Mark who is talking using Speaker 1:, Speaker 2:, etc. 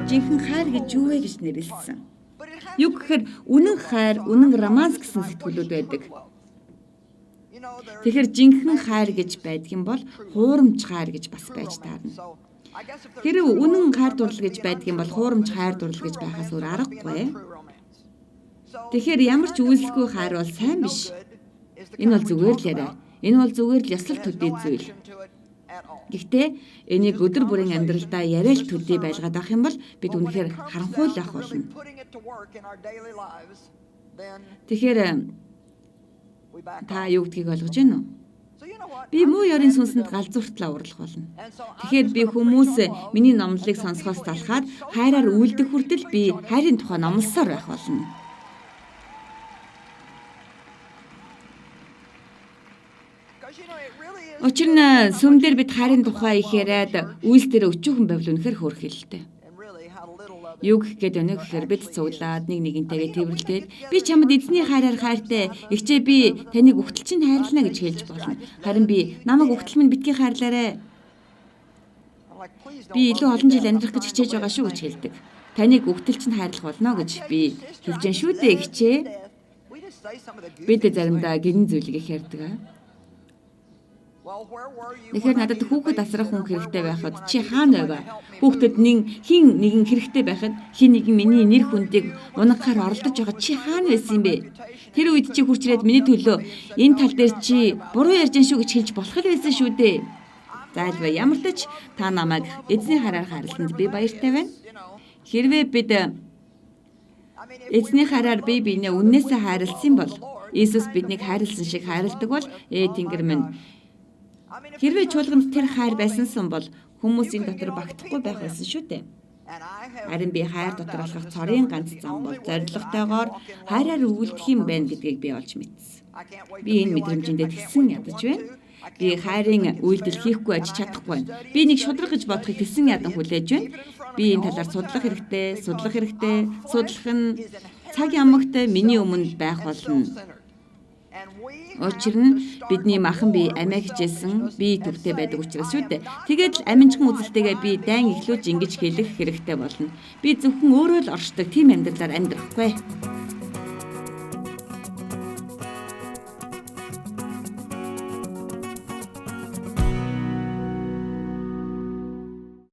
Speaker 1: жинхэнэ хайр гэж юу вэ гэж нэрлэсэн. Юу гэхээр үнэн хайр, үнэн романс гэсэн сэтгүүлүүд байдаг. Тэгэхээр жинхэнэ хайр гэж байдаг юм бол хуурамч хайр гэж бас байж таарна. Хэрэг үнэн хайр дурлал гэж байдаг юм бол хуурамч хайр дурлал гэж байхаас өөр аргагүй. Тэгэхээр ямар ч үйлсгүй хайр бол сайн биш. Энэ бол зүгээр л яриа. Энэ бол зүгээр л ёслол төдий зүйл. Гэхдээ энийг өдөр бүрийн амьдралдаа яриа л төдий байлгаад авах юм бол бид үнэхээр харанхуй л ах болно. Тэгэхээр та юу гэдгийг ойлгож байна уу? Би муу ёрын сүнсэнд галзууртлаа урлах болно. Тэгэхээр би хүмүүс миний номлолыг сонсохоос талхаад хайраар үйлдэх хүртэл би хайрын тухай номлосоор байх болно. Учир нь сүмдэр бид хайрын тухай их яриад үйлс дээр өчүүхэн байвал үнэхээр хөөрхөн хэлтэй. Юу гэх гээд өнөө гэхээр бид цуглаад нэг нэгнтэйгээ тэрвэрлээд би чамд эзний хайраар хайртай эгчээ би таныг өгтөлчин хайрлана гэж хэлж болно. Харин би намайг өгтөл минь битгий хайрлаарэ. Би илүү олон жил амьдрах гэж хичээж байгаа шүү гэж хэлдэг. Таныг өгтөлчин хайрлах болно гэж би хэлж гэн шүү дээ эгчээ. Бид заримдаа гинэн зүйлийг их ярьдаг. Тэгэхээр надад хүүхэд асрах хүн хэрэгтэй байхад чи хаана байв? Хүүхдэд хин нэгэн хэрэгтэй байхад хин нэгэн миний нэр хүндийг унагахаар оролдож байгаа чи хаана байсан юм бэ? Тэр үед чи хурцрээд миний төлөө энэ тал дээр чи буруу ярьж гэн шүү гэж хэлж болох л байсан шүү дээ. Зайлбай ямар ч та намайг эзний хараар хайрланд би баяртай байна. Хэрвээ бид эзний хараар бие биенээ үннээсээ хайрлсан бол Иесус биднийг хайрлсан шиг хайрладаг бол Тэнгэр минь хэрвээ чуулганд тэр хайр байсансан бол хүмүүс энэ дотор багтахгүй байх байсан шүү дээ. Харин би хайр дотор алхах цорын ганц зам бол зоригтойгоор хайраар үйлдэх юм байна гэдгийг би олж мэдсэн. Би энэ мэдрэмжиндээ тэгсэн ядаж байна. Би хайрын үйлдэл хийхгүй аж чадахгүй байна. Би нэг шудраг гэж бодохыг тэгсэн ядан хүлээж байна. Би энэ талаар судлах хэрэгтэй. Судлах нь цаг ямагт миний өмнө байх болно. Учир нь бидний махан бие амиа хичээсэн бие төвтэй байдаг учраас шүү дээ. Тэгээд л аминчхан үзэлтэйгээ би дайн эхлүүлж ингэж хэлэх хэрэгтэй болно. Би зөвхөн өөрөө л оршдог тийм амьдралаар амьдрахгүй.